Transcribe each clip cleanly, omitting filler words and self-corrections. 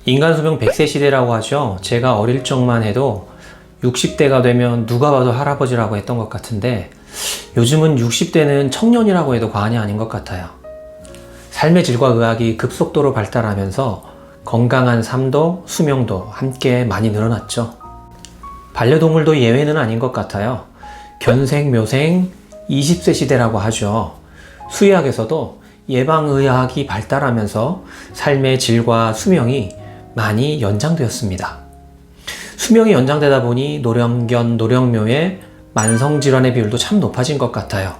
인간 수명 100세 시대라고 하죠. 제가 어릴 적만 해도 60대가 되면 누가 봐도 할아버지라고 했던 것 같은데 요즘은 60대는 청년이라고 해도 과언이 아닌 것 같아요. 삶의 질과 의학이 급속도로 발달하면서 건강한 삶도 수명도 함께 많이 늘어났죠. 반려동물도 예외는 아닌 것 같아요. 견생묘생 20세 시대라고 하죠. 수의학에서도 예방의학이 발달하면서 삶의 질과 수명이 많이 연장되었습니다. 수명이 연장되다 보니 노령견, 노령묘의 만성질환의 비율도 참 높아진 것 같아요.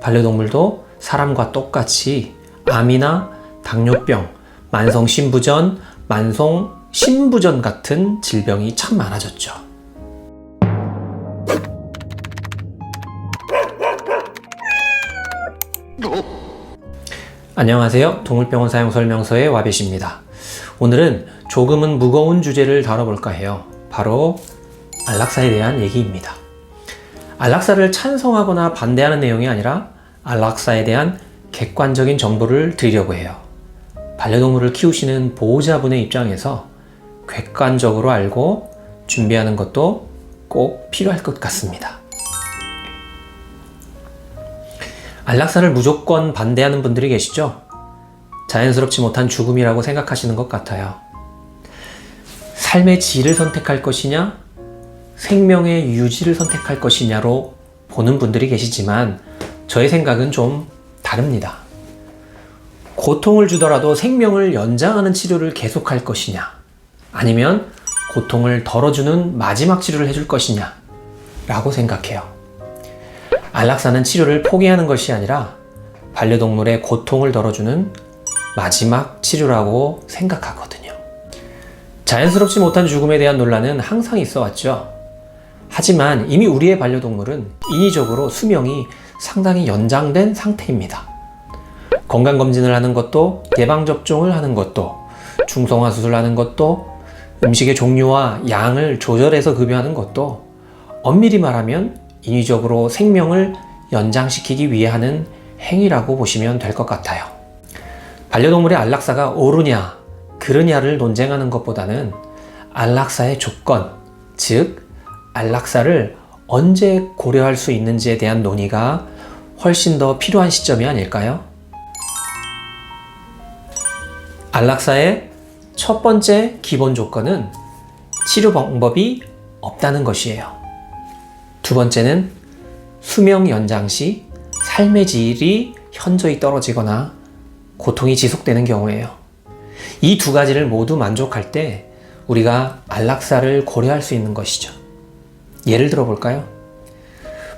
반려동물도 사람과 똑같이 암이나 당뇨병, 만성신부전, 만성신부전 같은 질병이 참 많아졌죠. 안녕하세요. 동물병원 사용설명서의 와벳입니다. 오늘은 조금은 무거운 주제를 다뤄볼까 해요. 바로 안락사에 대한 얘기입니다. 안락사를 찬성하거나 반대하는 내용이 아니라 안락사에 대한 객관적인 정보를 드리려고 해요. 반려동물을 키우시는 보호자분의 입장에서 객관적으로 알고 준비하는 것도 꼭 필요할 것 같습니다. 안락사를 무조건 반대하는 분들이 계시죠? 자연스럽지 못한 죽음이라고 생각하시는 것 같아요. 삶의 질을 선택할 것이냐, 생명의 유지를 선택할 것이냐로 보는 분들이 계시지만 저의 생각은 좀 다릅니다. 고통을 주더라도 생명을 연장하는 치료를 계속할 것이냐, 아니면 고통을 덜어주는 마지막 치료를 해줄 것이냐 라고 생각해요. 안락사는 치료를 포기하는 것이 아니라 반려동물의 고통을 덜어주는 마지막 치료라고 생각하거든요. 자연스럽지 못한 죽음에 대한 논란은 항상 있어 왔죠. 하지만 이미 우리의 반려동물은 인위적으로 수명이 상당히 연장된 상태입니다. 건강검진을 하는 것도, 예방접종을 하는 것도, 중성화 수술하는 것도, 음식의 종류와 양을 조절해서 급여하는 것도 엄밀히 말하면 인위적으로 생명을 연장시키기 위해 하는 행위라고 보시면 될 것 같아요. 반려동물의 안락사가 옳으냐, 그르냐를 논쟁하는 것보다는 안락사의 조건, 즉 안락사를 언제 고려할 수 있는지에 대한 논의가 훨씬 더 필요한 시점이 아닐까요? 안락사의 첫 번째 기본 조건은 치료 방법이 없다는 것이에요. 두 번째는 수명 연장 시 삶의 질이 현저히 떨어지거나 고통이 지속되는 경우예요. 이 두 가지를 모두 만족할 때 우리가 안락사를 고려할 수 있는 것이죠. 예를 들어 볼까요?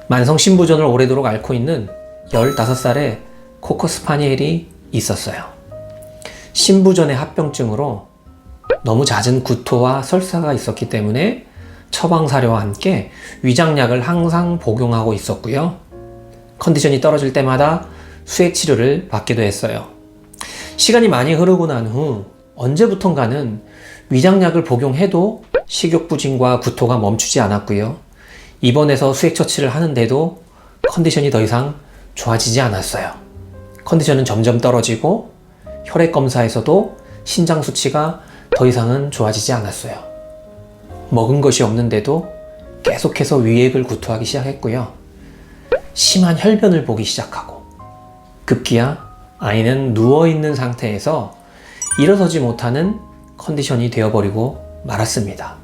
만성신부전을 오래도록 앓고 있는 15살의 코커스파니엘이 있었어요. 신부전의 합병증으로 너무 잦은 구토와 설사가 있었기 때문에 처방사료와 함께 위장약을 항상 복용하고 있었고요. 컨디션이 떨어질 때마다 수액치료를 받기도 했어요. 시간이 많이 흐르고 난 후 언제부턴가는 위장약을 복용해도 식욕부진과 구토가 멈추지 않았고요. 입원해서 수액 처치를 하는데도 컨디션이 더 이상 좋아지지 않았어요. 컨디션은 점점 떨어지고 혈액검사에서도 신장 수치가 더 이상은 좋아지지 않았어요. 먹은 것이 없는데도 계속해서 위액을 구토하기 시작했고요. 심한 혈변을 보기 시작하고 급기야 아이는 누워있는 상태에서 일어서지 못하는 컨디션이 되어버리고 말았습니다.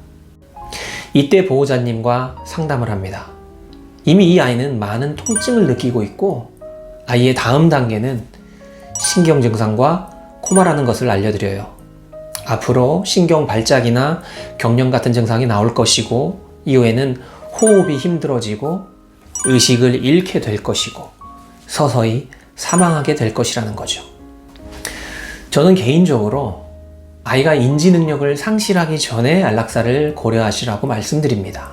이때 보호자님과 상담을 합니다. 이미 이 아이는 많은 통증을 느끼고 있고 아이의 다음 단계는 신경 증상과 코마라는 것을 알려드려요. 앞으로 신경 발작이나 경련 같은 증상이 나올 것이고 이후에는 호흡이 힘들어지고 의식을 잃게 될 것이고 서서히 사망하게 될 것이라는 거죠. 저는 개인적으로 아이가 인지 능력을 상실하기 전에 안락사를 고려하시라고 말씀드립니다.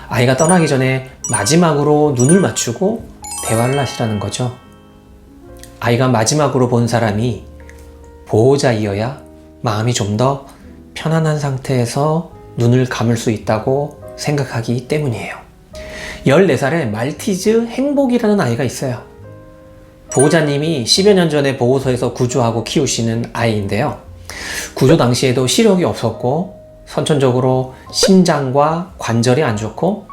아이가 떠나기 전에 마지막으로 눈을 맞추고 대화를 하시라는 거죠. 아이가 마지막으로 본 사람이 보호자이어야 마음이 좀 더 편안한 상태에서 눈을 감을 수 있다고 생각하기 때문이에요. 14살의 말티즈 행복이라는 아이가 있어요. 보호자님이 10여 년 전에 보호소에서 구조하고 키우시는 아이인데요. 구조 당시에도 시력이 없었고 선천적으로 심장과 관절이 안 좋고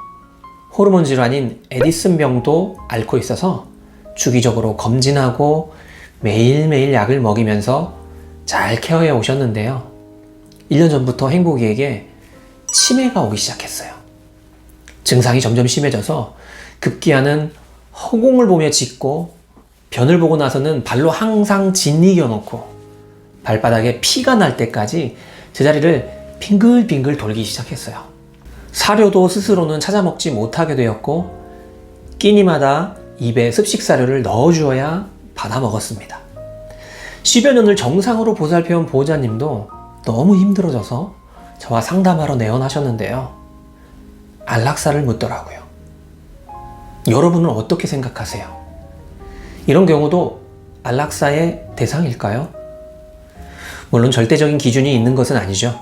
호르몬 질환인 에디슨병도 앓고 있어서 주기적으로 검진하고 매일매일 약을 먹이면서 잘 케어해 오셨는데요. 1년 전부터 행복이에게 치매가 오기 시작했어요. 증상이 점점 심해져서 급기야는 허공을 보며 짖고 변을 보고 나서는 발로 항상 짓이겨 놓고 발바닥에 피가 날 때까지 제자리를 빙글빙글 돌기 시작했어요. 사료도 스스로는 찾아 먹지 못하게 되었고 끼니마다 입에 습식사료를 넣어주어야 받아 먹었습니다. 10여 년을 정상으로 보살펴온 보호자님도 너무 힘들어져서 저와 상담하러 내원하셨는데요. 안락사를 묻더라고요. 여러분은 어떻게 생각하세요? 이런 경우도 안락사의 대상일까요? 물론 절대적인 기준이 있는 것은 아니죠.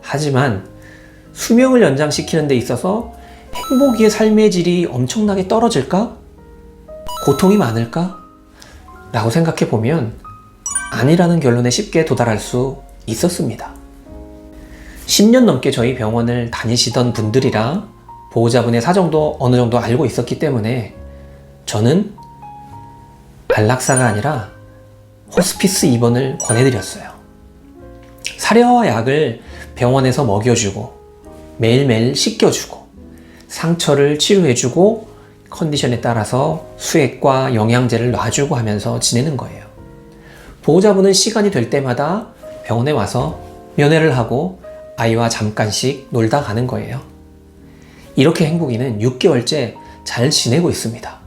하지만 수명을 연장시키는 데 있어서 행복이의 삶의 질이 엄청나게 떨어질까? 고통이 많을까? 라고 생각해 보면 아니라는 결론에 쉽게 도달할 수 있었습니다. 10년 넘게 저희 병원을 다니시던 분들이라 보호자분의 사정도 어느 정도 알고 있었기 때문에 저는 안락사가 아니라 호스피스 입원을 권해드렸어요. 사료와 약을 병원에서 먹여주고 매일매일 씻겨주고 상처를 치료해주고 컨디션에 따라서 수액과 영양제를 놔주고 하면서 지내는 거예요. 보호자분은 시간이 될 때마다 병원에 와서 면회를 하고 아이와 잠깐씩 놀다 가는 거예요. 이렇게 행복이는 6개월째 잘 지내고 있습니다.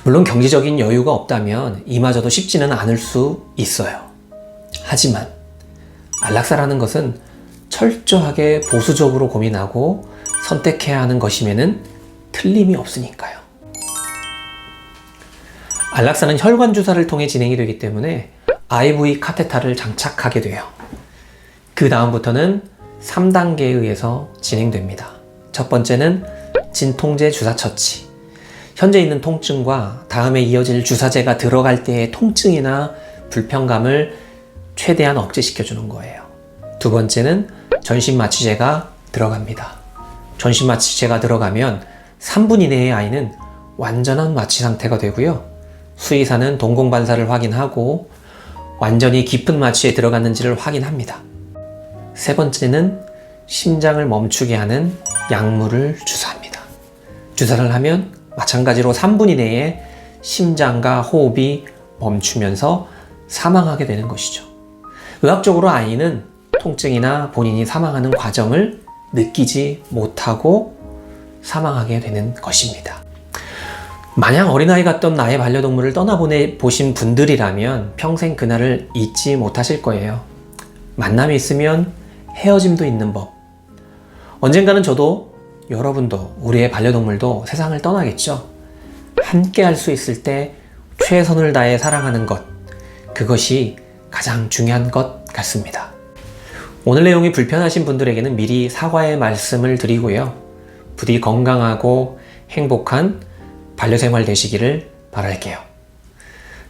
물론 경제적인 여유가 없다면 이마저도 쉽지는 않을 수 있어요. 하지만 안락사라는 것은 철저하게 보수적으로 고민하고 선택해야 하는 것임에는 틀림이 없으니까요. 안락사는 혈관 주사를 통해 진행이 되기 때문에 IV 카테타를 장착하게 돼요. 그 다음부터는 3단계에 의해서 진행됩니다. 첫 번째는 진통제 주사 처치. 현재 있는 통증과 다음에 이어질 주사제가 들어갈 때의 통증이나 불편감을 최대한 억제시켜주는 거예요. 두 번째는 전신마취제가 들어갑니다. 전신마취제가 들어가면 3분 이내의 아이는 완전한 마취 상태가 되고요. 수의사는 동공반사를 확인하고 완전히 깊은 마취에 들어갔는지를 확인합니다. 세 번째는 심장을 멈추게 하는 약물을 주사합니다. 주사를 하면 마찬가지로 3분 이내에 심장과 호흡이 멈추면서 사망하게 되는 것이죠. 의학적으로 아이는 통증이나 본인이 사망하는 과정을 느끼지 못하고 사망하게 되는 것입니다. 마냥 어린아이 같던 나의 반려동물을 떠나보내 보신 분들이라면 평생 그날을 잊지 못하실 거예요. 만남이 있으면 헤어짐도 있는 법. 언젠가는 저도 여러분도 우리의 반려동물도 세상을 떠나겠죠. 함께 할 수 있을 때 최선을 다해 사랑하는 것, 그것이 가장 중요한 것 같습니다. 오늘 내용이 불편하신 분들에게는 미리 사과의 말씀을 드리고요. 부디 건강하고 행복한 반려생활 되시기를 바랄게요.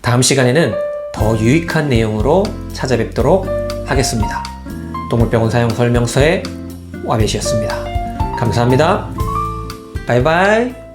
다음 시간에는 더 유익한 내용으로 찾아뵙도록 하겠습니다. 동물병원 사용 설명서의 와베시였습니다. 감사합니다. 바이바이.